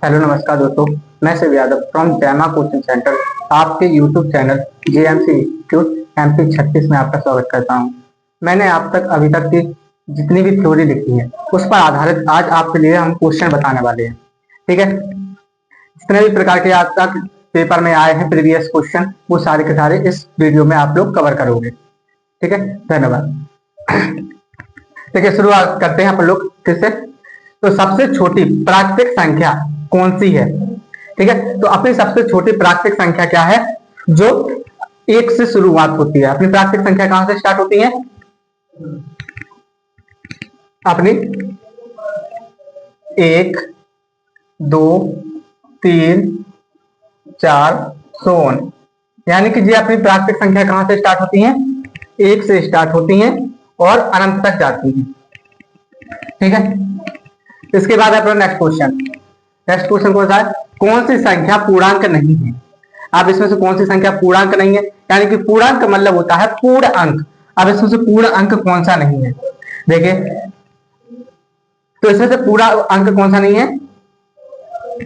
Hello नमस्कार दोस्तों, मैं शिव यादव फ्रॉम जैमा कोचिंग सेंटर आपके YouTube channel JMC institute MP 36 में आपका स्वागत करता हूं। मैंने आप तक अभी तक की जितनी भी थ्योरी लिखी है उस पर आधारित आज आपके लिए हम क्वेश्चन बताने वाले हैं। ठीक है, जितने भी प्रकार के आज तक पेपर में आए हैं प्रीवियस क्वेश्चन वो सारे के सारे इस वीडियो में आप लोग कवर करोगे। ठीक है, धन्यवाद। देखिए, शुरुआत करते हैं अपन लोग किससे। तो सबसे छोटी प्राकृतिक संख्या कौन सी है? ठीक है, तो अपनी सबसे छोटी प्राकृतिक संख्या क्या है जो एक से शुरुआत होती है? अपनी प्राकृतिक संख्या कहां से स्टार्ट होती है? अपनी 1, 2, 3, 4 सोन, यानी कि ये अपनी प्राकृतिक संख्या कहां से स्टार्ट होती है? 1 से स्टार्ट होती है और अनंत तक जाती है। ठीक है, इसके बाद अपना नेक्स्ट क्वेश्चन कौन सा है? कौन सी संख्या पूर्णांक नहीं है? अब इसमें से कौन सी संख्या पूर्णांक नहीं है? यानी कि पूर्णांक मतलब होता है पूर्ण अंक। अब इसमें से पूर्ण अंक कौन सा नहीं है? देखिए, तो इसमें से पूरा अंक कौन सा नहीं है?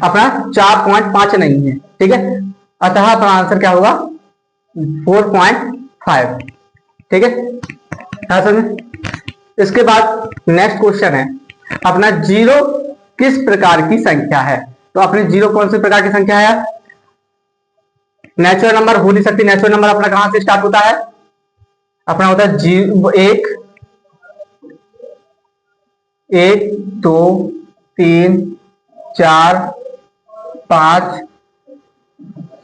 अपना 4.5 नहीं है। ठीक है, अतः अपना आंसर क्या होगा? 4.5। ठीक है, इसके बाद नेक्स्ट क्वेश्चन है अपना जीरो किस प्रकार की संख्या है? तो अपनी जीरो कौन से प्रकार की संख्या है? नेचुरल नंबर हो नहीं सकती। नेचुरल नंबर अपना कहां से स्टार्ट होता है? अपना होता है 1, 2, 3, 4, 5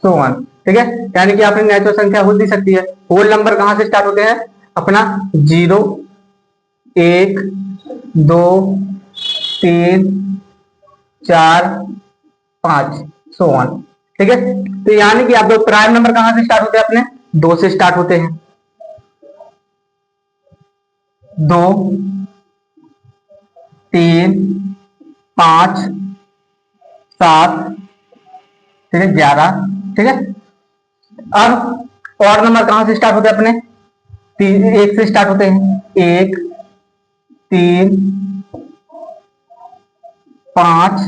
सो ऑन। ठीक है, यानी कि अपनी नेचुरल संख्या हो नहीं सकती है। होल नंबर कहां से स्टार्ट होते हैं? अपना 0, 1, 2, 3, 4, 5 सो ऑन। ठीक है, तो यानी कि आप लोग प्राइम नंबर कहां से स्टार्ट होते हैं? अपने 2 से स्टार्ट होते हैं। 2, 3, 5, 7, ठीक है, 11। ठीक है, अब और नंबर कहां से स्टार्ट होते हैं? अपने 1 से स्टार्ट होते हैं। 1, 3, 5,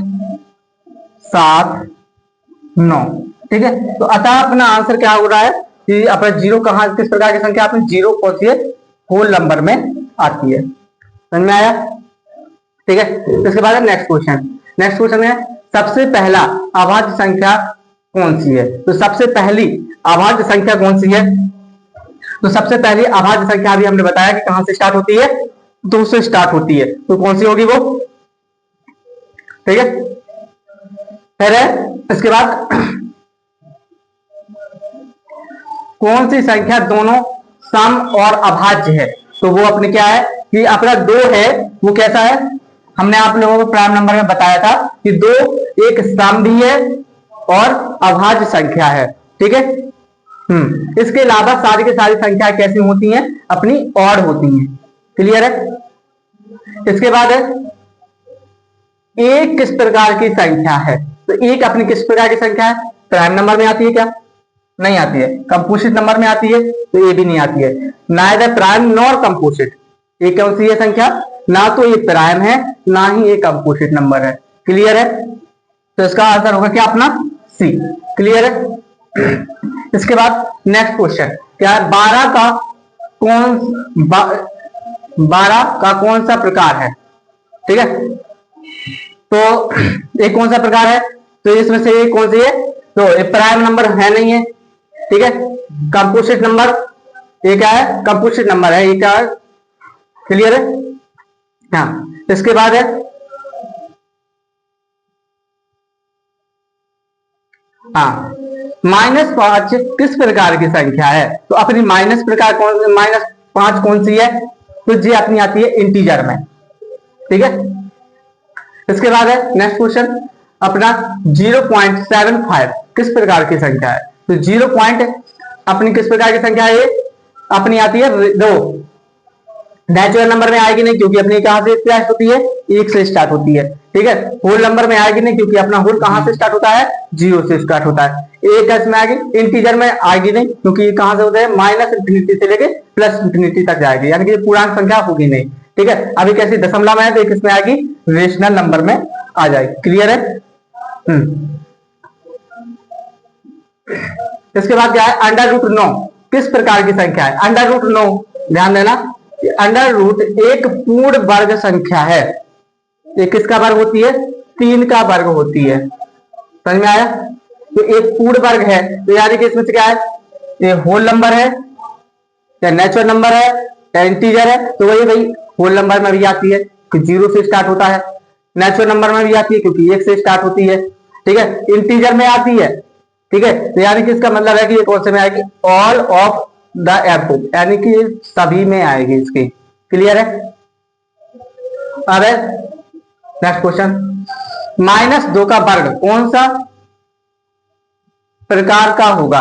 7, 9। ठीक है, तो अतः अपना आंसर क्या हो रहा है कि अपना जीरो कहां किस प्रकार की संख्या अपनी जीरो कौन सी है? होल नंबर में आती है। समझ में आया? ठीक है, इसके बाद नेक्स्ट क्वेश्चन है सबसे पहला अभाज्य संख्या कौन सी है? तो सबसे पहली अभाज्य संख्या कौन सी है? तो सबसे पहली अभाज्य संख्या भी हमने बताया कि कहां से स्टार्ट होती है? 2 से स्टार्ट होती है। तो कौन सी होगी वो? ठीक है, फिर है इसके बाद कौन सी संख्या दोनों सम और अभाज्य है? तो वो अपने क्या है कि अपना 2 है वो कैसा है? हमने आप लोगों को प्राइम नंबर में बताया था कि 2 एक सम भी है और अभाज्य संख्या है। ठीक है, इसके अलावा सारी की सारी संख्याएं कैसी होती हैं? अपनी ऑड होती हैं। क्लियर है? इसके बाद है एक किस प्रकार की संख्या है? तो एक अपनी किस प्रकार की संख्या है? प्राइम नंबर में आती है क्या? नहीं आती है। कंपोजिट नंबर में आती है? तो ये भी नहीं आती है। Neither prime nor composite. ये कौन सी है संख्या? ना तो ये प्राइम है ना ही ये कंपोजिट नंबर है। क्लियर है? तो इसका आंसर होगा क्या? अपना सी। क्लियर है? इसके बाद नेक्स्ट क्वेश्चन क्या है? 12 का कौन सा प्रकार है? ठीक है, तो एक कौन सा प्रकार है? तो इसमें से एक कौन सी है? तो ये प्राइम नंबर है नहीं है। ठीक है, कंपोजिट नंबर ये क्या है? कंपोजिट नंबर है। ये क्या है? क्लियर है? हाँ, इसके बाद है हाँ -5 किस प्रकार की संख्या है? तो अपनी -5 कौन सी है? तो जी अपनी आती है इंटीजर में। ठीक है, इसके बाद है नेक्स्ट क्वेश्चन अपना 0.75 किस प्रकार की संख्या है? तो 0 पॉइंट अपनी किस प्रकार की संख्या है? अपनी आती है 2। नेचुरल नंबर में आएगी नहीं क्योंकि अपनी कहां से स्टार्ट होती है? 1 से स्टार्ट होती है। ठीक है, होल नंबर में आएगी नहीं क्योंकि अपना होल कहां से स्टार्ट होता है? 0 से स्टार्ट होता है। एक इसमें आएगी। इंटीजर में आएगी नहीं क्योंकि कहां से होता है? -इंफिनिटी से लेके +इंफिनिटी तक जाएगी, यानी कि पूर्णांक संख्या होगी नहीं। ठीक है, अभी कैसी दशमलव में है तो किसमें आएगी? रेशनल नंबर में आ जाएगी। क्लियर है? इसके बाद क्या है, अंडर रूट 9 किस प्रकार की संख्या है? अंडर रूट 9, ध्यान देना, अंडर रूट एक पूर्ण वर्ग संख्या है। ये किसका वर्ग होती है? 3 का वर्ग होती है। समझ में आया? तो एक पूर्ण वर्ग है, तो यानी कि इसमें से क्या है, ये होल नंबर है या नेचुरल नंबर है या इंटीजर है? तो वही भाई होल नंबर में भी आती है कि 0 से स्टार्ट होता है, नेचुरल नंबर में भी आती है क्योंकि 1 से स्टार्ट होती है, ठीक है, इंटीजर में आती है, ठीक है। तो यानी कि इसका मतलब है कि ये कौन से में आएगी? ऑल ऑफ द एबव, यानी कि सभी में आएगी इसकी। क्लियर है? अब नेक्स्ट क्वेश्चन, -2 का वर्ग कौन सा प्रकार का होगा?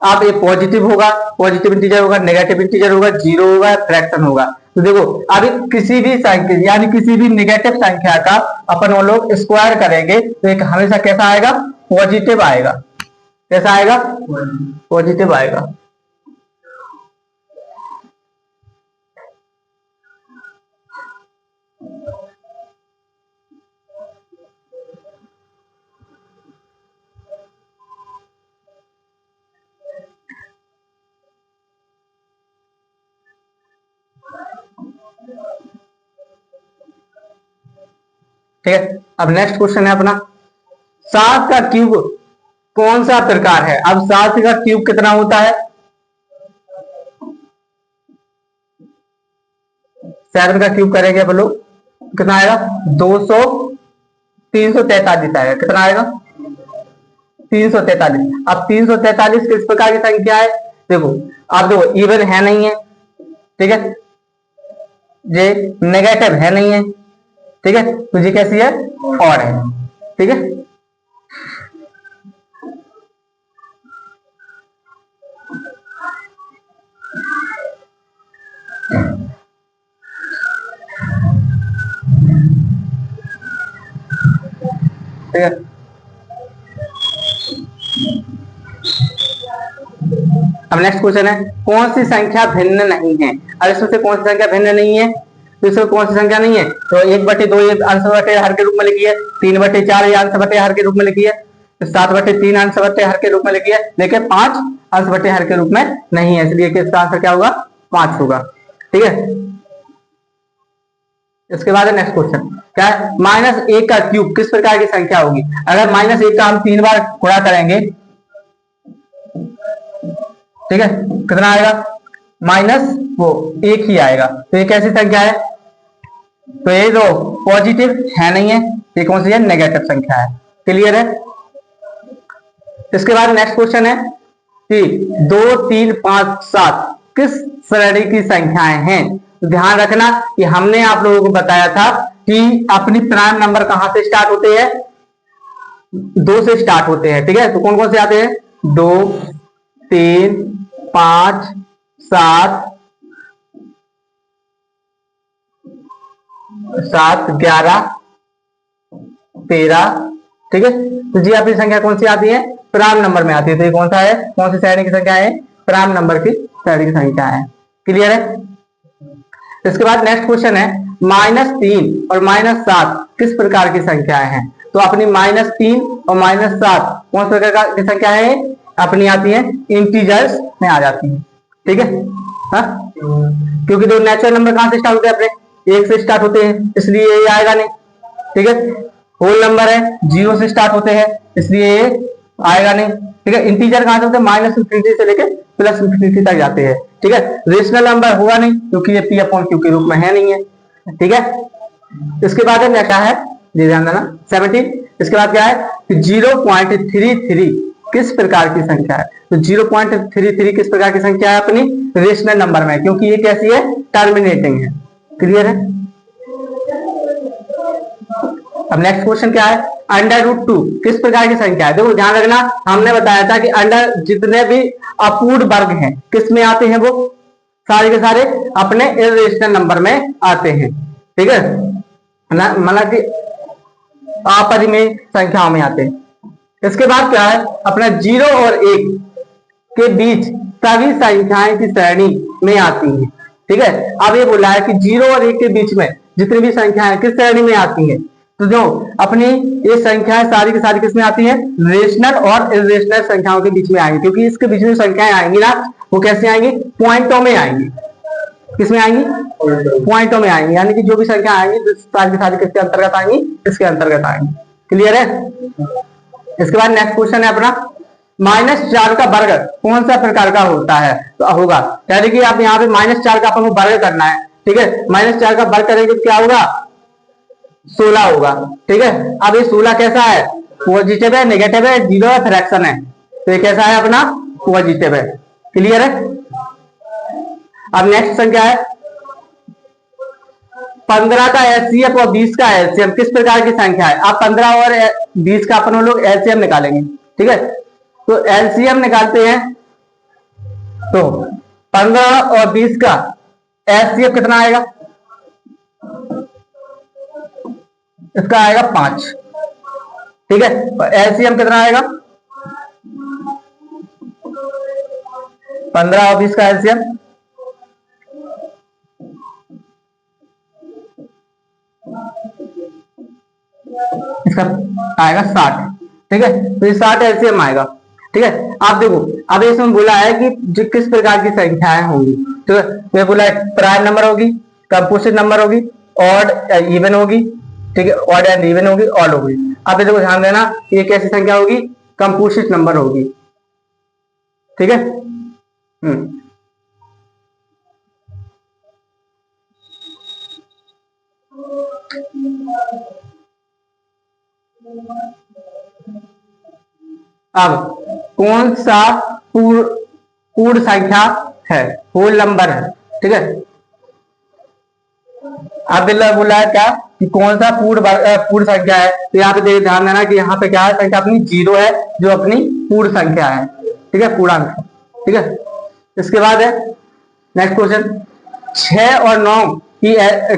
अब ये पॉजिटिव होगा, पॉजिटिव इंटीजर होगा, नेगेटिव इंटीजर होगा, जीरो होगा, फ्रैक्शन होगा। तो देखो अभी किसी भी संख्या यानी किसी भी नेगेटिव संख्या का अपन वो लोग स्क्वायर करेंगे तो एक हमेशा कैसा आएगा? पॉजिटिव आएगा। कैसा आएगा? पॉजिटिव आएगा। ठीक है, अब नेक्स्ट क्वेश्चन है अपना, 7 का क्यूब कौन सा प्रकार है? अब 7 का क्यूब कितना होता है? 7 का क्यूब करेंगे अपन लोग, कितना आएगा? 343 आएगा। कितना आएगा? 343। अब 343 किस प्रकार की संख्या है? देखो आप देखो, इवन है नहीं है, ठीक है, ये नेगेटिव है नहीं है, ठीक है, तो ये कैसी है? और है, ठीक है। ठीक है, अब नेक्स्ट क्वेश्चन है, कौन सी संख्या भिन्न नहीं है? अब इसमें से कौन सी संख्या भिन्न नहीं है? तो इसमें कौन सी संख्या नहीं है? तो 1/2 ये अंश बटे हर के रूप में लिखी है, 3/4 ये अंश बटे हर के रूप में लिखी है, 7/3 अंश बटे हर के रूप में लिखी है, लेकिन 5 अंश बटे हर के रूप में नहीं है, इसलिए इसका आंसर क्या होगा? 5 होगा। ठीक है, इसके बाद नेक्स्ट क्वेश्चन क्या है, -1 का क्यूब किस प्रकार की संख्या होगी? अगर -1 का हम 3 बार गुणा करेंगे, ठीक है, कितना आएगा? -1 ही आएगा। तो ये कैसी संख्या है? तो ये जो पॉजिटिव है नहीं है, ये कौन सी है? नेगेटिव संख्या है। क्लियर है? इसके बाद नेक्स्ट क्वेश्चन है कि 2, 3, 5, 7 किस श्रेणी की संख्याएं हैं? तो ध्यान रखना कि हमने आप लोगों को बताया था कि अपनी प्राइम नंबर कहां से स्टार्ट होते हैं? 2 से स्टार्ट होते हैं। ठीक है, तो कौन कौन से आते हैं? 2, 3, 5, 7, 11, 13। ठीक है, तो जी आपकी संख्या कौन सी आती है? प्राइम नंबर में आती है। तो ये कौन सा है? कौन सी श्रेणी की संख्या है? प्राइम नंबर की श्रेणी की संख्या है। क्लियर है? इसके बाद नेक्स्ट क्वेश्चन है, -3 और -7 किस प्रकार की संख्याएं हैं? तो अपनी -3 और -7 कौन से प्रकार की संख्या है? अपनी आती है इंटीजर्स में आ जाती है। ठीक है, हाँ, क्योंकि जो नेचुरल नंबर कहां से स्टार्ट होते हैं? अपने 1 से स्टार्ट होते हैं, इसलिए ये आएगा नहीं। ठीक है, होल नंबर है, 0 से स्टार्ट होते हैं, इसलिए ये आएगा नहीं। ठीक है, इंटीजर कहां से होते हैं? -∞ से लेकर +∞ तक जाते हैं। ठीक है, रेशनल नंबर होगा नहीं क्योंकि ये P/Q के रूप में है नहीं है। ठीक है, इसके बाद क्या है, ध्यान देना 17। इसके बाद क्या है, 0.33 किस प्रकार की संख्या है? तो 0.33 किस प्रकार की संख्या है? अपनी रेशनल नंबर में, क्योंकि ये कैसी है? टर्मिनेटिंग है। क्लियर है? अब नेक्स्ट क्वेश्चन क्या है, √2 किस प्रकार की संख्या है? देखो ध्यान रखना, हमने बताया था कि अंडर जितने भी अपूर्ण वर्ग हैं किस में आते हैं? वो सारे के सारे अपने इरेशनल नंबर में आते हैं। ठीक है, मतलब कि अपरिमेय संख्याओं में आते हैं। इसके बाद क्या है, अपना 0 और 1 के बीच सभी संख्याएं की श्रेणी में आती हैं। ठीक है, अब ये बोला है कि 0 और 1 के बीच में जितनी भी संख्याएं किस श्रेणी में आती हैं? तो जो अपनी ये संख्याएं सारी की सारी किसमें आती है, रेशनल और इरेशनल संख्याओं के बीच में आएंगी, क्योंकि इसके बीच में संख्याएं आएंगी ना, वो कैसे आएंगी, पॉइंटों में आएंगी। किसमें आएंगी, पॉइंटों में आएंगी, यानी कि जो भी संख्या आएंगी सारी की सारी किसके अंतर्गत आएंगी, इसके अंतर्गत आएंगी। क्लियर है। इसके बाद नेक्स्ट क्वेश्चन है अपना, -4 का वर्ग कौन सा प्रकार का होता है, तो होगा, यानी कि आप यहाँ पे -4 का अपन को वर्ग करना है, ठीक है। -4 का वर्ग करेंगे तो क्या होगा, 16 होगा, ठीक है। अब ये 16 कैसा है, पॉजिटिव है, नेगेटिव है, जीरो है, फ्रैक्शन है, तो ये कैसा है अपना, पॉजिटिव है। क्लियर है। अब नेक्स्ट संख्या है 15 का एलसीएम और 20 का एलसीएम किस प्रकार की संख्या है। आप 15 और 20 का अपन लोग एलसीएम निकालेंगे, ठीक है। तो एलसीएम निकालते हैं तो 15 और 20 का एलसीएम कितना आएगा, इसका आएगा 5, ठीक है। और एलसीएम कितना आएगा, 15 और 20 का एलसीएम इसका आएगा 60, ठीक है। तो ये 60 एलसीएम आएगा, ठीक है। आप देखो अब इसमें बोला है कि जो किस प्रकार की संख्याएं होंगी, ठीक है। तो ये बोला है प्राइम नंबर होगी, कंपोजिट नंबर होगी, ऑड इवन होगी, ठीक है, ऑड एंड इवन होगी, ऑड होगी। आप ये देखो ध्यान देना, ये कैसी संख्या होगी, कंपोजिट नंबर होगी, ठीक है। अब कौन सा पूर्ण संख्या है, होल नंबर है, ठीक है। अब बोला है क्या कि कौन सा पूर्ण संख्या है, तो यहाँ पे ध्यान देना कि यहाँ पे क्या है, संख्या अपनी 0 है, जो अपनी पूर्ण संख्या है, ठीक है, पूर्णांक, ठीक है। इसके बाद है नेक्स्ट क्वेश्चन, 6 और 9 की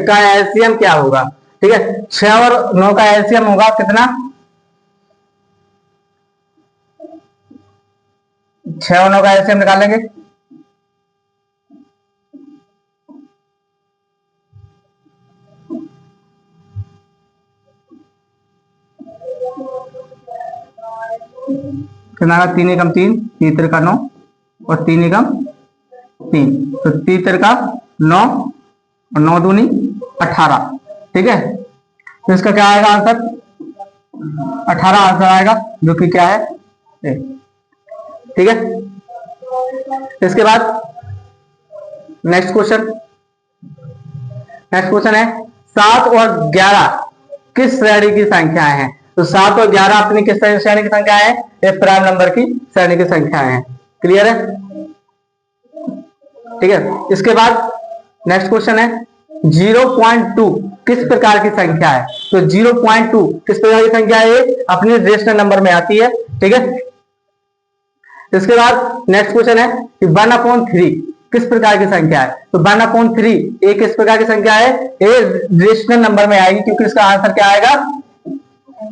का एलसीएम क्या होगा, ठीक है। 6 और 9 का एलसीएम होगा कितना, 6 और 9 का एलसीएम निकालेंगे, कितना, 3 एकम 3, 3 तिरका 9 और 3 एकम 3, तो 3 तिरका 9 और 9 दूनी 18, ठीक है। तो इसका क्या आएगा आंसर, 18 आंसर आएगा, जो कि क्या है, ठीक है। इसके बाद नेक्स्ट क्वेश्चन है 7 और 11 किस श्रेणी की संख्याएं हैं, तो 7 और 11 अपनी किस श्रेणी की संख्या है, ये प्राइम नंबर की श्रेणी की संख्याएं हैं। क्लियर है, ठीक है। इसके बाद नेक्स्ट क्वेश्चन है 0.2 किस प्रकार की संख्या है, तो 0.2 किस प्रकार की संख्या है, अपनी रेशनल नंबर में आती है, ठीक है। इसके बाद नेक्स्ट क्वेश्चन है कि 1/3 किस प्रकार की संख्या है, तो 1/3 एक किस प्रकार की संख्या है, ये रेशनल नंबर में आएगी, क्योंकि इसका आंसर क्या आएगा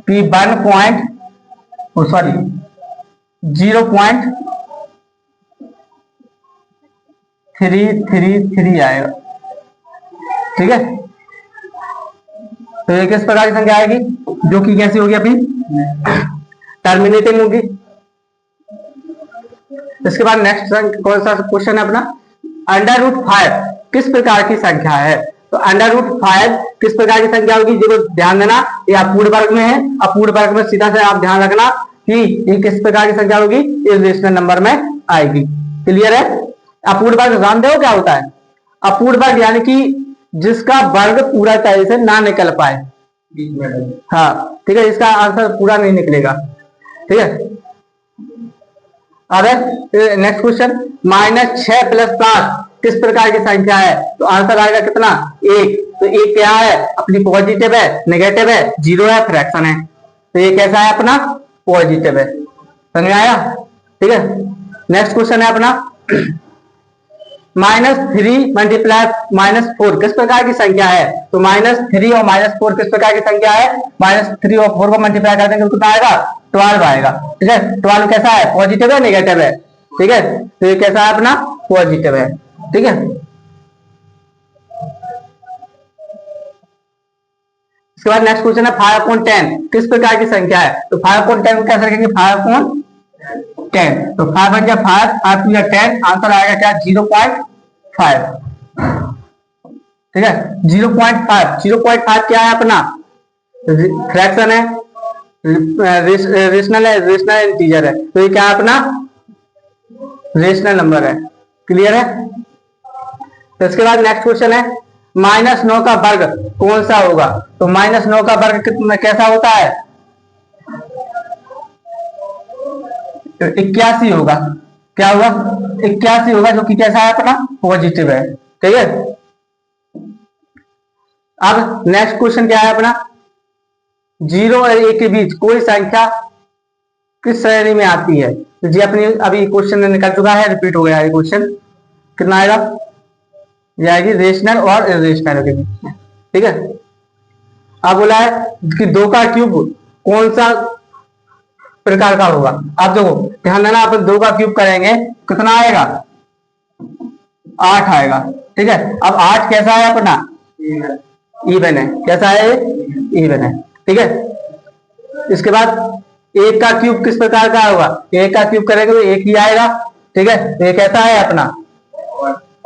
कि 0.333 आएगा, ठीक है। तो ये किस प्रकार की संख्या आएगी, जो कि कैसी होगी, अपनी टर्मिनेटिंग होगी। इसके बाद नेक्स्ट कौन सा क्वेश्चन है अपना, √5 किस प्रकार की संख्या है, तो √5 किस प्रकार की संख्या होगी, देखो ध्यान देना, ये अपूर्ण वर्ग में है, अपूर्ण वर्ग में सीधा से आप ध्यान रखना कि ये किस प्रकार की संख्या होगी, इस रेशनल नंबर में आएगी। क्लियर है। अपूर्ण वर्ग जानते हो क्या होता है, अपूर्ण वर्ग यानी कि जिसका वर्ग पूरा तरह से ना निकल पाए, हाँ, ठीक है, इसका आंसर पूरा नहीं निकलेगा, ठीक है। अब नेक्स्ट क्वेश्चन, -6 + 7 किस प्रकार की संख्या है, तो आंसर आएगा कितना, 1, तो 1 क्या है, अपनी पॉजिटिव है, नेगेटिव है, जीरो है, फ्रैक्शन है, तो ये कैसा है अपना, पॉजिटिव है। समझ में आया, ठीक है। नेक्स्ट क्वेश्चन है अपना -3 × -4 किस प्रकार की संख्या है, तो -3 और -4 किस प्रकार की संख्या है, -3 और 4 को मल्टीप्लाई कर देंगे तो कितना आएगा, 12 आएगा, ठीक है। 12 कैसा है, पॉजिटिव है, नेगेटिव है, ठीक है, तो ये कैसा है अपना, पॉजिटिव है, ठीक है। इसके बाद नेक्स्ट क्वेश्चन है 5/10 किस प्रकार की संख्या है? तो 5/10 को कैसे लिखेंगे? 5/10, तो 5 1 5, 5 2 10, आंसर आएगा क्या? 0.5। ठीक है, 0.5। 0.5 क्या है अपना? फ्रैक्शन है, रेशनल है, रेशनल इंटीजर है, तो ये क्या है अपना? रेशनल नंबर है। क्लियर है? तो इसके बाद नेक्स्ट क्वेश्चन है -9 का वर्ग कौन सा होगा? तो -9 का वर्ग कितना कैसा होता है? 81 होगा। क्या होगा? 81 होगा, जो कि कैसा है अपना? पॉजिटिव है। ठीक है, अब नेक्स्ट क्वेश्चन क्या है अपना? 0 और 1 के बीच कोई संख्या किस श्रेणी में आती है? तो जी अपनी अभी क्वेश्चन निकल चुका है, रिपीट हो गया है क्वेश्चन। कितना आएगा? ये आएगी रेशनल और इरेशनल के बीच में। ठीक है, अब बोला है कि 2 का क्यूब कौन सा प्रकार का होगा? आप देखो ध्यान देना, अपन 2 का क्यूब करेंगे कितना आएगा? 8 आएगा। ठीक है, अब 8 कैसा है अपना? इवन है। कैसा है? इवन है। ठीक है, इसके बाद 1 का क्यूब किस प्रकार का होगा? 1 का क्यूब करेंगे तो 1 ही आएगा। ठीक है, तो ये कैसा है अपना?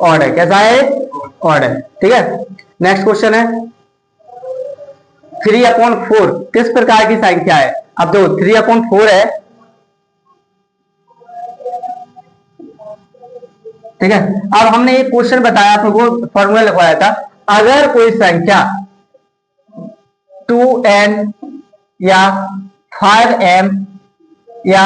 ऑड है। कैसा है? ऑड है। ठीक है, नेक्स्ट क्वेश्चन है 3/4 किस प्रकार की संख्या है? अब देखो 3/4 है। ठीक है, अब हमने एक क्वेश्चन बताया आपको, फॉर्मूला लिखवाया था, अगर कोई संख्या 2n या 5m या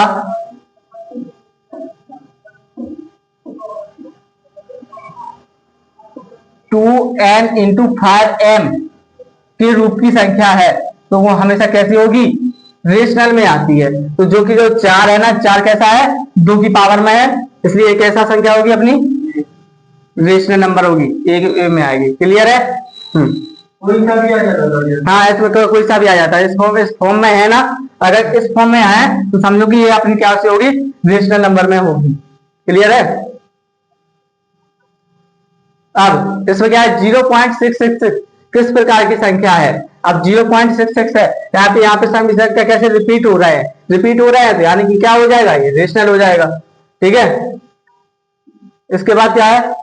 2n into 5m के रूप की संख्या है, तो वो हमेशा कैसी होगी? रेशनल में आती है। तो जो कि जो 4 है ना, 4 कैसा है? 2 की पावर में है, इसलिए एक ऐसा संख्या होगी अपनी रेशनल नंबर होगी, एक में आएगी। क्लियर है? कोई सा भी आ जाता है। हाँ, इसमें तो कोई सा भी आ जाता है। इस फॉर्म में है ना, अगर इस फॉर्म में है तो समझो कि ये अपनी क्या से होगी? रेशनल नंबर में होगी। क्लियर है? अब इसमें क्या है? 0.666 किस प्रकार की संख्या है? अब 0.66 है, यहाँ पे सम संख्या कैसे रिपीट हो रहा है? रिपीट हो रहा है तो यानी कि क्या हो जाएगा? ये रेशनल हो जाएगा। ठीक है, इसके बाद क्या है?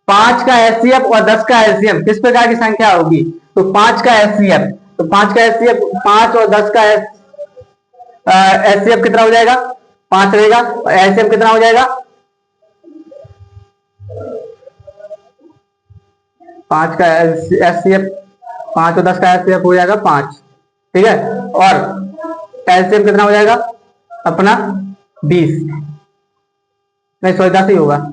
5 का एचसीएफ और 10 का एलसीएम किस प्रकार की संख्या होगी? तो 5 का एचसीएफ, तो 5 का एचसीएफ 5 और 10 का एचसीएफ कितना हो जाएगा? 5 रहेगा। और एलसीएम कितना हो जाएगा? 5 का एचसीएफ 5 और 10 का एचसीएफ हो जाएगा 5। ठीक है, और एलसीएम कितना हो जाएगा अपना? 20। नहीं सॉरी, 10 ही होगा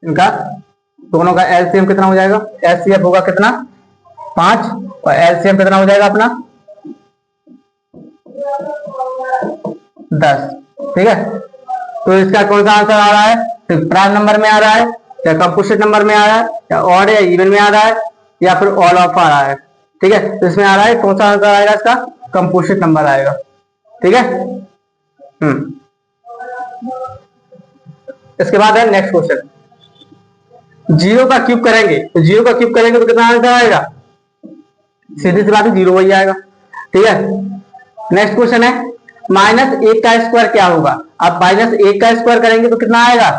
इनका, दोनों का एलसीएम कितना हो जाएगा? एचसीएफ होगा कितना? 5, और एलसीएम कितना हो जाएगा अपना? 10। ठीक है, तो इसका कौन सा आंसर आ रहा है? तो प्राइम नंबर में आ रहा है, या कंपोजिट नंबर में आ रहा है, या ऑड या इवन में आ रहा है, या फिर ऑल ऑफ आ रहा है? ठीक है, तो इसमें आ रहा है कौन सा आंसर आएगा? इसका कंपोजिट नंबर आएगा। ठीक है, इसके बाद है नेक्स्ट क्वेश्चन, 0 का क्यूब करेंगे तो 0 का क्यूब करेंगे तो कितना आंसर आएगा? सीधी सी बात है, 0 वही आएगा। ठीक है, नेक्स्ट क्वेश्चन है -1 का स्क्वायर क्या होगा? अब -1 का स्क्वायर करेंगे तो कितना आएगा?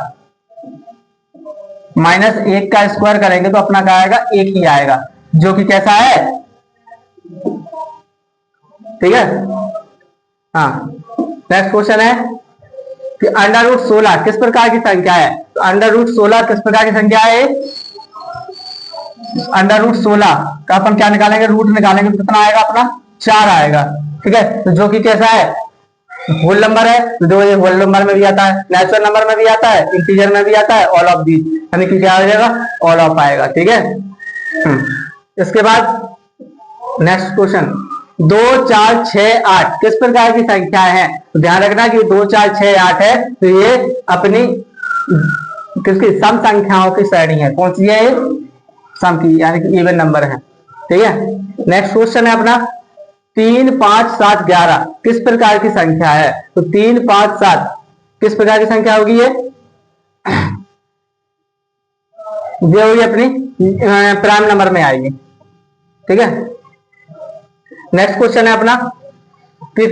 -1 का स्क्वायर करेंगे तो अपना क्या आएगा? 1 ही आएगा, जो कि कैसा है? ठीक है, हाँ। नेक्स्ट क्वेश्चन है कि √16 किस प्रकार की संख्या है? तो √16 किस प्रकार की संख्या है? √16 का अपन क्या निकालेंगे? रूट निकालेंगे तो कितना आएगा अपना? 4 आएगा। ठीक है, तो जो कि कैसा है? होल नंबर है, तो ये होल नंबर में भी आता है, नेचुरल नंबर में भी आता है, इंटीजर में भी आता है, ऑल ऑफ दीज, यानी कि क्या आ जाएगा? ऑल ऑफ आएगा। ठीक है, इसके बाद नेक्स्ट क्वेश्चन 2 4 6 8 किस प्रकार की संख्या है? तो ध्यान रखना कि 2 4 6 8 है, तो ये अपनी किसकी? सम संख्याओं की श्रेणी है। कौन सी है? सम की, यानी कि इवन नंबर है। ठीक है, नेक्स्ट क्वेश्चन है अपना 3 5 7 11 किस प्रकार की संख्या है? तो 3 5 7 किस प्रकार की संख्या होगी? ये ये हुई अपनी प्राइम नंबर में आएगी। ठीक है, नेक्स्ट क्वेश्चन है अपना कि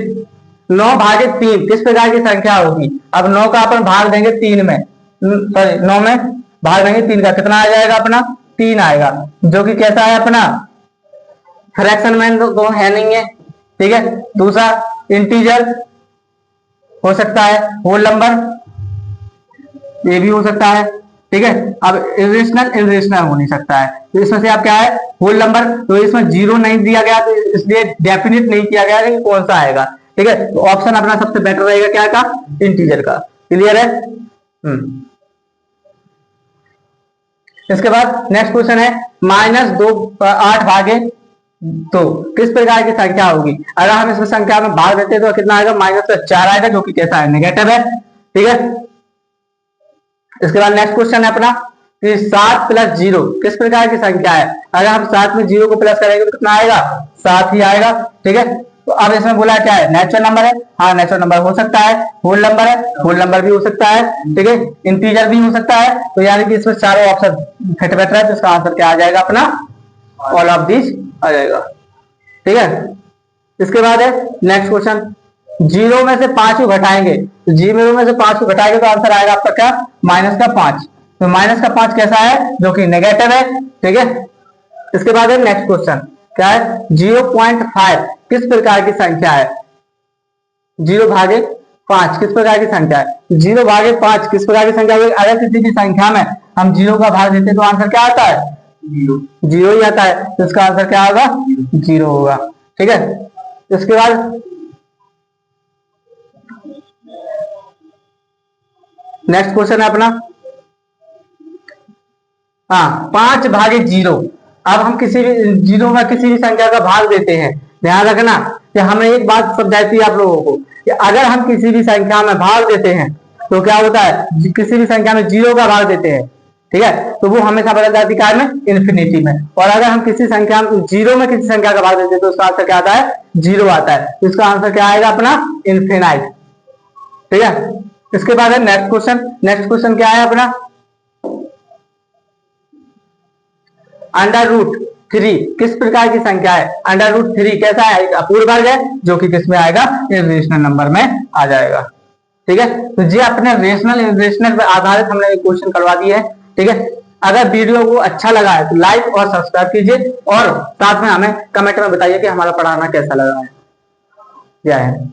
9 भागे 3 किस प्रकार की संख्या होगी। अब 9 का अपन भाग देंगे 3 में, सॉरी 9 में भाग देंगे 3 का, कितना आ जाएगा अपना 3 आएगा, जो कि कैसा है अपना फ्रैक्शन में तो है नहीं है। ठीक है, दूसरा इंटीजर हो सकता है, होल नंबर ये भी हो सकता है। ठीक है, अब इरेशनल हो नहीं सकता है, तो इसमें से आप क्या है होल नंबर, तो इसमें 0 नहीं दिया गया, तो इसलिए डेफिनेट नहीं किया गया कि कौन सा आएगा। ठीक है, तो ऑप्शन अपना सबसे बेटर रहेगा क्या का, इंटीजर का। क्लियर है। इसके बाद नेक्स्ट क्वेश्चन है -2 8 भागे 2 किस प्रकार की संख्या होगी। अगर हम इसमें संख्या में भाग देते हैं तो कितना आएगा, -4 आएगा, जो कि कैसा है नेगेटिव है। ठीक है, इसके बाद नेक्स्ट क्वेश्चन है अपना कि 7 + 0 किस प्रकार की संख्या है। अगर हम 7 में 0 को प्लस करेंगे तो कितना आएगा, 7 ही आएगा। ठीक है, तो अब इसमें बोला क्या है, नेचुरल नंबर है। हाँ, नेचुरल नंबर हो सकता है, होल नंबर है, होल नंबर भी हो सकता है। ठीक है, इंटीजर भी हो सकता है। तो यानी कि इसमें चारों ऑप्शन फिट बैठ रहा है, तो इसका आंसर क्या आ जाएगा अपना, ऑल ऑफ दिस आ जाएगा। ठीक है, इसके बाद है नेक्स्ट क्वेश्चन, 0 में से 5 को घटाएंगे, तो 0 में से 5 को घटाएंगे तो आंसर आएगा आपका क्या, -5। तो -5 कैसा है, जो कि नेगेटिव है। ठीक है, इसके बाद है नेक्स्ट क्वेश्चन क्या है, 0.5 किस प्रकार की संख्या है। 0 भागे 5 किस प्रकार की संख्या है। 0 भागे 5 किस प्रकार की संख्या है। अगर किसी भी संख्या में हम 0 का भाग देते हैं तो आंसर क्या आता है, 0 ही आता है, तो इसका आंसर क्या होगा, 0 होगा। ठीक है, इसके बाद नेक्स्ट क्वेश्चन है अपना 5 भागे 0। अब हम किसी भी 0 का किसी भी संख्या का भाग देते हैं, ध्यान रखना कि हमें एक बात समझाई थी आप लोगों को कि अगर हम किसी भी संख्या में भाग देते हैं तो क्या होता है, किसी भी संख्या में 0 का भाग देते हैं, ठीक है, तो वो हमेशा बदल जाती है में इन्फिनिटी में। और अगर हम किसी संख्या में 0 में किसी संख्या का भाग देते हैं तो उसका आंसर क्या आता है, 0 आता है। तो इसका आंसर क्या आएगा अपना, इन्फिनाइट। ठीक है, इसके बाद है नेक्स्ट क्वेश्चन। नेक्स्ट क्वेश्चन क्या है अपना, √3 किस प्रकार की संख्या है। √3 कैसा है, अपूर्ण वर्ग है, जो कि किस में आएगा, इरेशनल नंबर में आ जाएगा। ठीक है, तो ये अपने रेशनल इरेशनल पर आधारित हमने क्वेश्चन करवा दिए है। ठीक है, अगर वीडियो को अच्छा लगा है तो लाइक और सब्सक्राइब कीजिए, और साथ में हमें कमेंट में बताइए कि हमारा पढ़ाना कैसा लगा है। जय हिंद।